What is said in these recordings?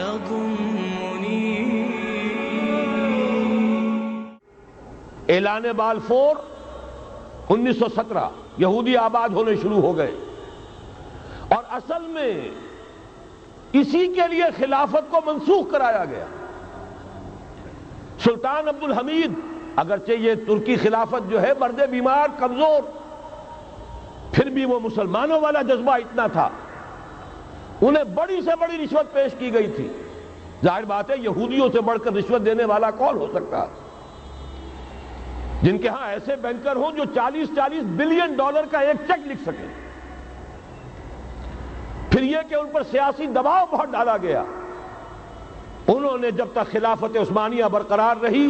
يضمني. اعلان بالفور 1917 یہودی آباد ہونے شروع ہو گئے، اور اصل میں اسی کے لیے خلافت کو منسوخ کرایا گیا. سلطان عبد الحمید، اگرچہ یہ ترکی خلافت جو ہے مرد بیمار کمزور، پھر بھی وہ مسلمانوں والا جذبہ اتنا تھا، انہیں بڑی سے بڑی رشوت پیش کی گئی تھی. ظاہر بات ہے یہودیوں سے بڑھ کر رشوت دینے والا کون ہو سکتا، جن کے ہاں ایسے بینکر ہوں جو 40 بلین ڈالر کا ایک چیک لکھ سکیں. پھر یہ کہ ان پر سیاسی دباؤ بہت ڈالا گیا. انہوں نے جب تک خلافت عثمانیہ برقرار رہی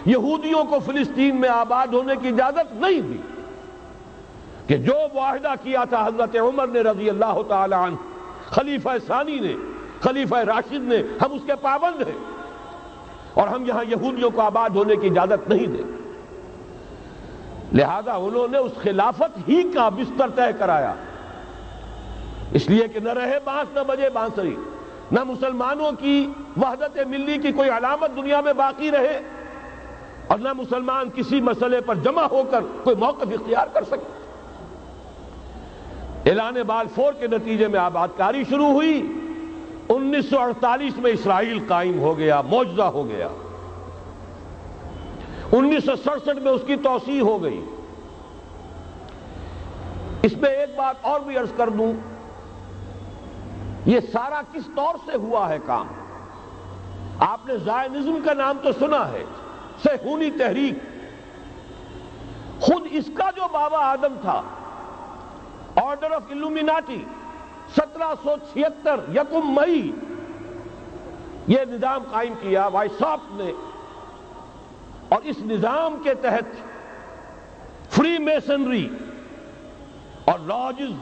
یہودیوں کو فلسطین میں آباد ہونے کی اجازت نہیں دی، کہ جو معاہدہ کیا تھا حضرت عمر نے رضی اللہ تعالی عنہ، خلیفہ ثانی نے، خلیفہ راشد نے، ہم اس کے پابند ہیں اور ہم یہاں یہودیوں کو آباد ہونے کی اجازت نہیں دیں. لہذا انہوں نے اس خلافت ہی کا بستر طے کرایا، اس لیے کہ نہ رہے بانس نہ بجے بانسری، نہ مسلمانوں کی وحدت ملی کی کوئی علامت دنیا میں باقی رہے، اور نہ مسلمان کسی مسئلے پر جمع ہو کر کوئی موقف اختیار کر سکے. اعلان بالفور کے نتیجے میں آباد کاری شروع ہوئی. 1948 میں اسرائیل قائم ہو گیا، معجزہ ہو گیا. 1967 میں اس کی توسیع ہو گئی. اس میں ایک بات اور بھی عرض کر دوں، یہ سارا کس طور سے ہوا ہے کام؟ آپ نے زائنزم کا نام تو سنا ہے، صہیونی تحریک. خود اس کا جو بابا آدم تھا، آرڈر آف الومیناٹی، 1776 یکم مئی یہ نظام قائم کیا وائساپ نے، اور اس نظام کے تحت فری میسنری اور lodges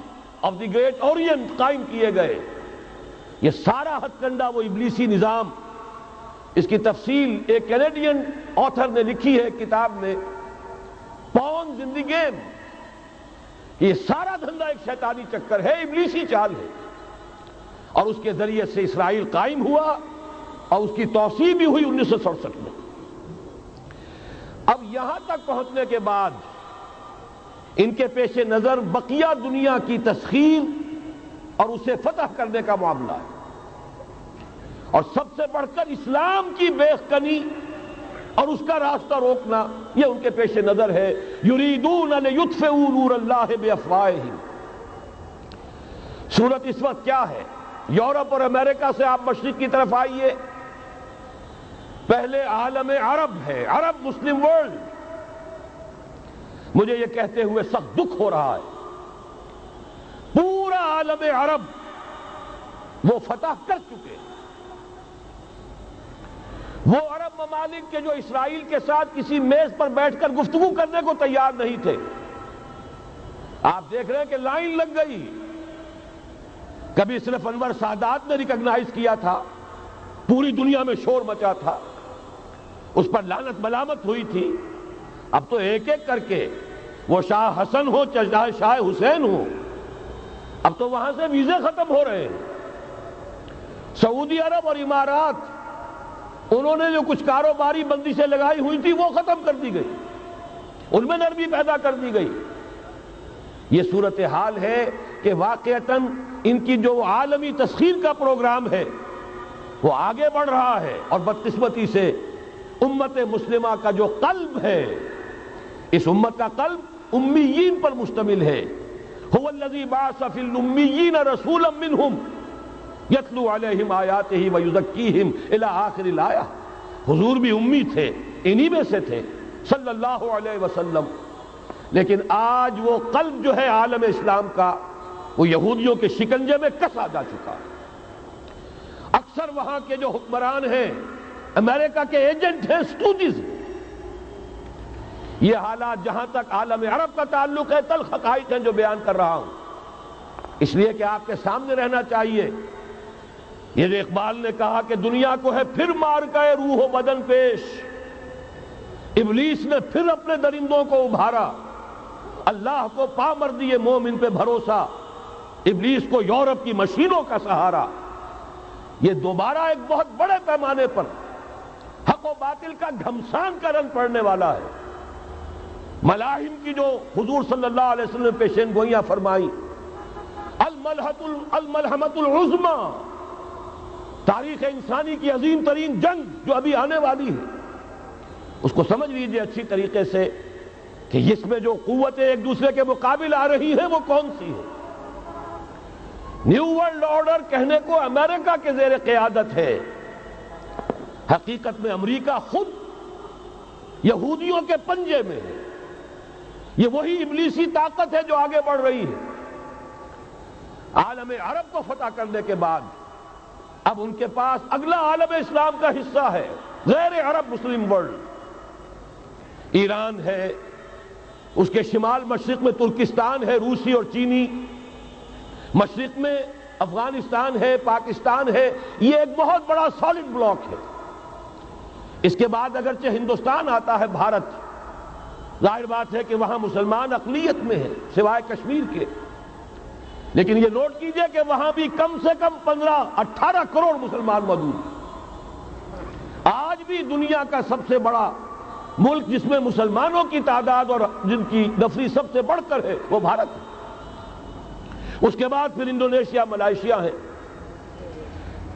of the great Orient قائم کیے گئے. یہ سارا ہتھ کنڈا وہ ابلیسی نظام، اس کی تفصیل ایک کینیڈین آتھر نے لکھی ہے کتاب میں، پاونز ان دی گیم. یہ سارا دھندا ایک شیطانی چکر ہے، ابلیسی چال ہے، اور اس کے ذریعے سے اسرائیل قائم ہوا اور اس کی توسیع بھی ہوئی 1967 میں. اب یہاں تک پہنچنے کے بعد ان کے پیش نظر بقیہ دنیا کی تسخیر اور اسے فتح کرنے کا معاملہ ہے، اور سب سے بڑھ کر اسلام کی بیخکنی اور اس کا راستہ روکنا یہ ان کے پیش نظر ہے. یریدون لیطفئوا نور اللہ بافواہہم. صورت اس وقت کیا ہے؟ یورپ اور امریکہ سے آپ مشرق کی طرف آئیے، پہلے عالم عرب ہے، عرب مسلم ورلڈ. مجھے یہ کہتے ہوئے سخت دکھ ہو رہا ہے، پورا عالم عرب وہ فتح کر چکے. وہ عرب ممالک کے جو اسرائیل کے ساتھ کسی میز پر بیٹھ کر گفتگو کرنے کو تیار نہیں تھے، آپ دیکھ رہے ہیں کہ لائن لگ گئی. کبھی صرف انور سادات نے ریکگنائز کیا تھا، پوری دنیا میں شور مچا تھا، اس پر لعنت ملامت ہوئی تھی. اب تو ایک ایک کر کے وہ شاہ حسن ہو چاہے شاہ حسین ہو، اب تو وہاں سے ویزے ختم ہو رہے ہیں. سعودی عرب اور امارات، انہوں نے جو کچھ کاروباری بندشیں لگائی ہوئی تھی وہ ختم کر دی گئی، ان میں نرمی پیدا کر دی گئی. یہ صورتحال ہے کہ واقعتاً ان کی جو عالمی تسخیر کا پروگرام ہے وہ آگے بڑھ رہا ہے، اور بدقسمتی سے امت مسلمہ کا جو قلب ہے، اس امت کا قلب امیین پر مشتمل ہے. هو الذی بعث فی الامیین رسولا منہم یتلو علیہم آیاتہ ویزکیہم الی آخر الآیہ. حضور بھی امی تھے، انہی میں سے تھے صلی اللہ علیہ وسلم. لیکن آج وہ قلب جو ہے عالم اسلام کا، وہ یہودیوں کے شکنجے میں کسا جا چکا. اکثر وہاں کے جو حکمران ہیں امریکہ کے ایجنٹ ہیں، اسٹوڈیز. یہ حالات جہاں تک عالم عرب کا تعلق ہے تلخ حقائق ہیں جو بیان کر رہا ہوں، اس لیے کہ آپ کے سامنے رہنا چاہیے. یہ جو اقبال نے کہا کہ دنیا کو ہے پھر مار گئے روح و بدن پیش، ابلیس نے پھر اپنے درندوں کو ابھارا، اللہ کو پا مر دیے مومن پہ بھروسہ، ابلیس کو یورپ کی مشینوں کا سہارا. یہ دوبارہ ایک بہت بڑے پیمانے پر حق و باطل کا گھمسان کا رنگ پڑنے والا ہے۔ ملاحم کی جو حضور صلی اللہ علیہ وسلم نے پیشین گوئیاں فرمائی، الملحمۃ العظمی، تاریخ انسانی کی عظیم ترین جنگ جو ابھی آنے والی ہے، اس کو سمجھ لیجئے اچھی طریقے سے کہ اس میں جو قوتیں ایک دوسرے کے مقابل آ رہی ہیں وہ کون سی ہیں۔ نیو ورلڈ آرڈر کہنے کو امریکہ کے زیر قیادت ہے، حقیقت میں امریکہ خود یہودیوں کے پنجے میں ہے۔ یہ وہی ابلیسی طاقت ہے جو آگے بڑھ رہی ہے۔ عالم عرب کو فتح کرنے کے بعد اب ان کے پاس اگلا عالم اسلام کا حصہ ہے، غیر عرب مسلم ورلڈ۔ ایران ہے، اس کے شمال مشرق میں ترکستان ہے، روسی اور چینی، مشرق میں افغانستان ہے، پاکستان ہے۔ یہ ایک بہت بڑا سالڈ بلاک ہے۔ اس کے بعد اگرچہ ہندوستان آتا ہے، بھارت، ظاہر بات ہے کہ وہاں مسلمان اقلیت میں ہے سوائے کشمیر کے، لیکن یہ نوٹ کیجئے کہ وہاں بھی کم سے کم 15-18 کروڑ مسلمان موجود ہیں۔ آج بھی دنیا کا سب سے بڑا ملک جس میں مسلمانوں کی تعداد اور جن کی نفری سب سے بڑھ کر ہے وہ بھارت ہے۔ اس کے بعد پھر انڈونیشیا، ملائیشیا ہے،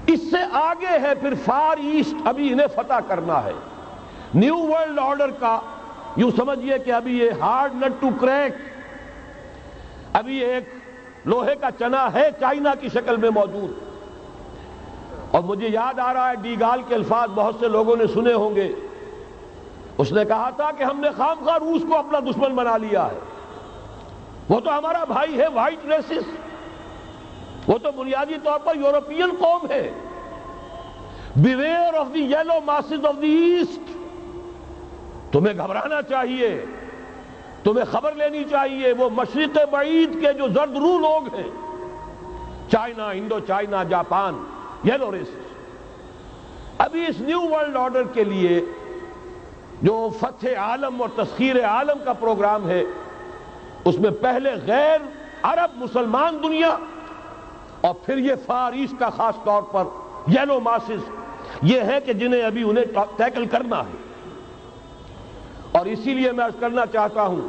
اس سے آگے ہے پھر فار ایسٹ، ابھی انہیں فتح کرنا ہے۔ نیو ورلڈ آرڈر کا یوں سمجھیے کہ ابھی یہ ہارڈ نٹ ٹو کریک، ابھی ایک لوہے کا چنا ہے چائنا کی شکل میں موجود۔ اور مجھے یاد آ رہا ہے ڈی گال کے الفاظ بہت سے لوگوں نے سنے ہوں گے، اس نے کہا تھا کہ ہم نے خام خواہ روس کو اپنا دشمن بنا لیا ہے، وہ تو ہمارا بھائی ہے، وائٹ ریسس، وہ تو بنیادی طور پر یورپین قوم ہے۔ Beware of the yellow masses of the east, تمہیں گھبرانا چاہیے، تمہیں خبر لینی چاہیے، وہ مشرق بعید کے جو زرد رو لوگ ہیں، China, Indochina, Japan, yellow races. ابھی اس نیو ورلڈ آرڈر کے لیے جو فتح عالم اور تسخیر عالم کا پروگرام ہے، اس میں پہلے غیر عرب مسلمان دنیا اور پھر یہ فار ایسٹ کا خاص طور پر یلو ماسز، یہ ہے کہ جنہیں ابھی انہیں ٹیکل کرنا ہے۔ اور اسی لیے میں عرض کرنا چاہتا ہوں،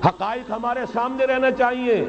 حقائق ہمارے سامنے رہنا چاہیے۔